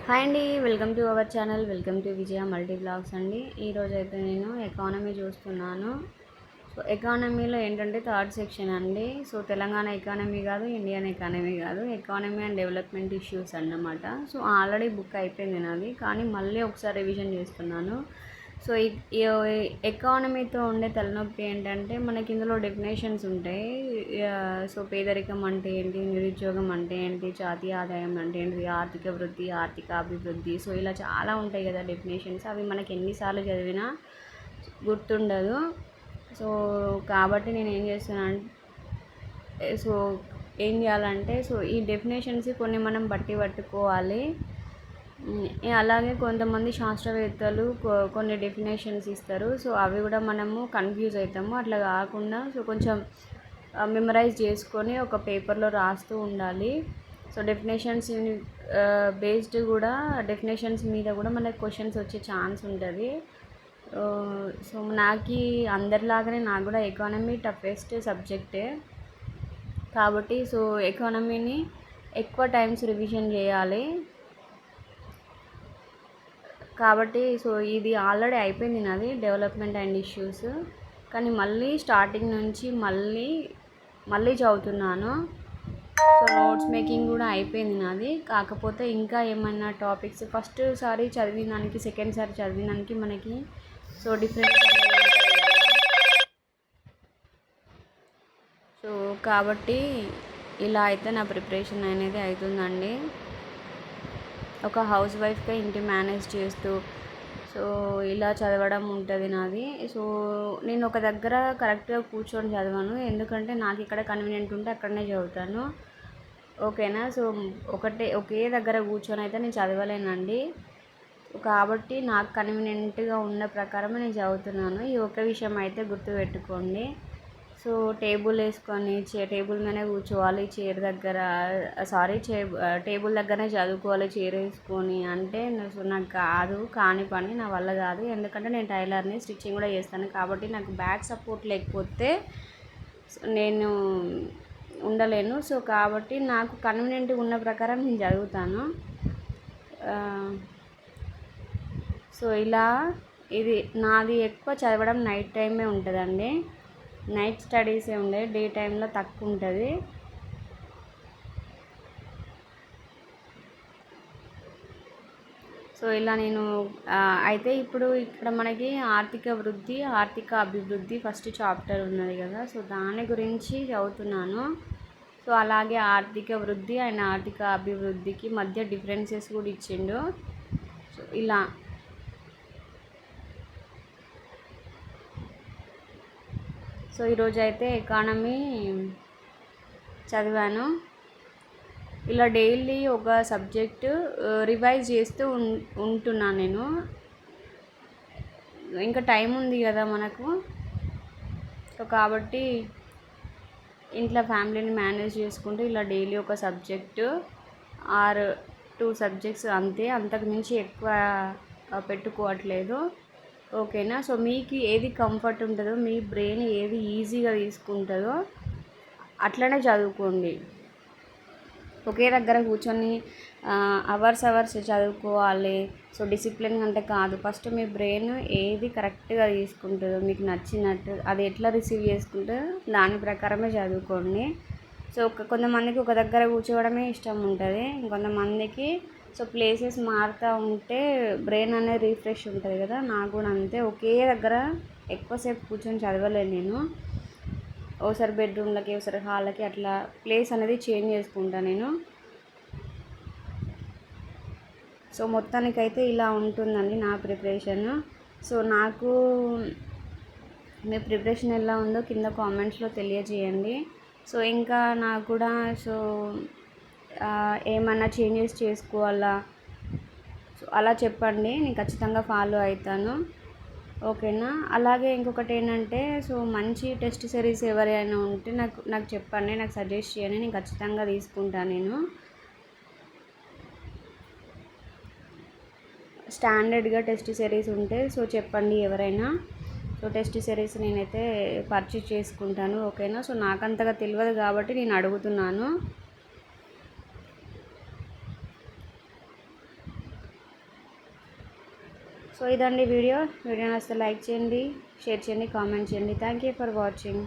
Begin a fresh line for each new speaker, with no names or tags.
Hi అండి, welcome to our channel. Welcome to Vijaya multi blogs అండి. ఈరోజు అయితే నేను ఎకానమీ చూస్తున్నాను. సో ఎకానమీలో ఏంటంటే థర్డ్ సెక్షన్ అండి. సో తెలంగాణ ఎకానమీ కాదు, ఇండియన్ ఎకానమీ కాదు, ఎకానమీ అండ్ డెవలప్మెంట్ ఇష్యూస్ అన్నమాట. సో ఆల్రెడీ బుక్ అయిపోయింది నాది, కానీ మళ్ళీ ఒకసారి రివిజన్ చేస్తున్నాను. సో ఈ ఎకానమీతో ఉండే తలనొప్పి ఏంటంటే మనకి ఇందులో డెఫినేషన్స్ ఉంటాయి. సో పేదరికం అంటే ఏంటి, నిరుద్యోగం అంటే ఏంటి, జాతీయ ఆదాయం అంటే ఏంటి, ఆర్థిక వృద్ధి, ఆర్థిక అభివృద్ధి, సో ఇలా చాలా ఉంటాయి కదా డెఫినేషన్స్. అవి మనకి ఎన్నిసార్లు చదివినా గుర్తుండదు. సో కాబట్టి నేను ఏం చేస్తున్నాను, సో ఏం చేయాలంటే సో ఈ డెఫినేషన్స్ కొన్ని మనం పట్టుకోవాలి. అలాగే కొంతమంది శాస్త్రవేత్తలు కొన్ని డెఫినేషన్స్ ఇస్తారు. సో అవి కూడా మనము కన్ఫ్యూజ్ అవుతాము. అట్లా కాకుండా సో కొంచెం మెమరైజ్ చేసుకొని ఒక పేపర్లో రాస్తూ ఉండాలి. సో డెఫినేషన్స్ బేస్డ్ కూడా డెఫినేషన్స్ మీద కూడా మనకు క్వశ్చన్స్ వచ్చే ఛాన్స్ ఉంటుంది. సో నాకు అందరిలాగానే నాకు కూడా ఎకానమీ టఫెస్ట్ సబ్జెక్టే కాబట్టి సో ఎకానమీని ఎక్కువ టైమ్స్ రివిజన్ చేయాలి. కాబట్టి సో ఇది ఆల్రెడీ అయిపోయింది నాది, డెవలప్మెంట్ అండ్ ఇష్యూస్. కానీ మళ్ళీ స్టార్టింగ్ నుంచి మళ్ళీ చదువుతున్నాను. సో నోట్స్ మేకింగ్ కూడా అయిపోయింది నాది. కాకపోతే ఇంకా ఏమైనా టాపిక్స్ ఫస్ట్ సారి చదివిన దానికి సెకండ్ సారి చదివిన దానికి మనకి సో డిఫరెన్స్ అనేది ఉంటుంది కదా. సో కాబట్టి ఇలా అయితే నా ప్రిపరేషన్ అనేది అవుతుందండి. ఒక హౌస్ వైఫ్గా ఇంటి మేనేజ్ చేస్తూ సో ఇలా చదవడం ఉంటుంది నాది. సో నేను ఒక దగ్గర కరెక్ట్గా కూర్చొని చదవను, ఎందుకంటే నాకు ఇక్కడ కన్వీనియంట్ ఉంటే అక్కడనే చదువుతాను. ఓకేనా. సో ఒకే దగ్గర కూర్చొని అయితే నేను చదవలేనండి. కాబట్టి నాకు కన్వీనియంట్గా ఉన్న ప్రకారమే నేను చదువుతున్నాను. ఈ ఒక విషయం అయితే గుర్తుపెట్టుకోండి. సో టేబుల్ వేసుకొని టేబుల్ మీదనే కూర్చోవాలి, చైర్ దగ్గర టేబుల్ దగ్గరనే చదువుకోవాలి చైర్ వేసుకొని అంటే నాకు కాని పని, నా వల్ల కాదు. ఎందుకంటే నేను టైలర్ని, స్టిచ్చింగ్ కూడా చేస్తాను. కాబట్టి నాకు బ్యాక్ సపోర్ట్ లేకపోతే నేను ఉండలేను. సో కాబట్టి నాకు కన్వీనియంట్గా ఉన్న ప్రకారం నేను చదువుతాను. సో ఇలా ఇది నాది ఎక్కువ చదవడం నైట్ టైమే ఉంటుందండి. నైట్ స్టడీసే ఉండే, డే టైంలో తక్కువ ఉంటుంది. సో ఇలా నేను అయితే ఇప్పుడు ఇక్కడ మనకి ఆర్థిక వృద్ధి, ఆర్థిక అభివృద్ధి ఫస్ట్ చాప్టర్ ఉన్నది కదా. సో దాని గురించి చదువుతున్నాను. సో అలాగే ఆర్థిక వృద్ధి అండ్ ఆర్థిక అభివృద్ధికి మధ్య డిఫరెన్సెస్ కూడా ఇచ్చిండు. సో ఇలా సో ఈరోజు అయితే ఎకానమీ చదివాను. ఇలా డైలీ ఒక సబ్జెక్టు రివైజ్ చేస్తూ ఉంటున్నాను నేను. ఇంకా టైం ఉంది కదా మనకు. సో కాబట్టి ఇంట్లో ఫ్యామిలీని మేనేజ్ చేసుకుంటూ ఇలా డైలీ ఒక సబ్జెక్టు ఆర్ 2 సబ్జెక్ట్స్ అంతే, అంతకుమించి ఎక్కువ పెట్టుకోవట్లేదు. ఓకేనా. సో మీకు ఏది కంఫర్ట్ ఉంటుందో, మీ బ్రెయిన్ ఏది ఈజీగా తీసుకుంటుందో అట్లనే చదువుకోండి. ఒకే దగ్గర కూర్చొని అవర్స్ చదువుకోవాలి. సో డిసిప్లిన్ అంటే కాదు. ఫస్ట్ మీ బ్రెయిన్ ఏది కరెక్ట్గా తీసుకుంటుందో, మీకు నచ్చినట్టు అది ఎట్లా రిసీవ్ చేసుకుంటుందో దాని ప్రకారమే చదువుకోండి. సో కొంతమందికి ఒక దగ్గర కూర్చోవడమే ఇష్టం ఉంటుంది, ఇంకొంతమందికి సో ప్లేసెస్ మారుతూ ఉంటే బ్రెయిన్ అనేది రీఫ్రెష్ ఉంటుంది కదా. నాకు కూడా అంతే, ఒకే దగ్గర ఎక్కువసేపు కూర్చొని చదవలేను నేను. ఒకసారి బెడ్రూమ్లకి, ఒకసారి హాల్కి, అట్లా ప్లేస్ అనేది చేంజ్ చేసుకుంటాను నేను. సో మొత్తానికైతే ఇలా ఉంటుందండి నా ప్రిపరేషన్. సో నాకు మీ ప్రిపరేషన్ ఎలా ఉందో కింద కామెంట్స్లో తెలియజేయండి. సో ఇంకా నాకు కూడా సో ఏమన్నా చేంజెస్ చేసుకోవాలా సో అలా చెప్పండి, నేను ఖచ్చితంగా ఫాలో అవుతాను. ఓకేనా. అలాగే ఇంకొకటి ఏంటంటే సో మంచి టెస్ట్ సిరీస్ ఎవరైనా ఉంటే నాకు చెప్పండి, నాకు సజెస్ట్ చేయండి, నేను ఖచ్చితంగా తీసుకుంటాను. నేను స్టాండర్డ్గా టెస్ట్ సిరీస్ ఉంటే సో చెప్పండి ఎవరైనా. సో టెస్ట్ సిరీస్ నేనైతే పర్చేస్ చేసుకుంటాను. ఓకేనా. సో నాకంతగా తెలియదు కాబట్టి నేను అడుగుతున్నాను. సో ఇదండి వీడియో నచ్చితే లైక్ చేయండి, షేర్ చేయండి, కామెంట్ చేయండి. Thank you for watching.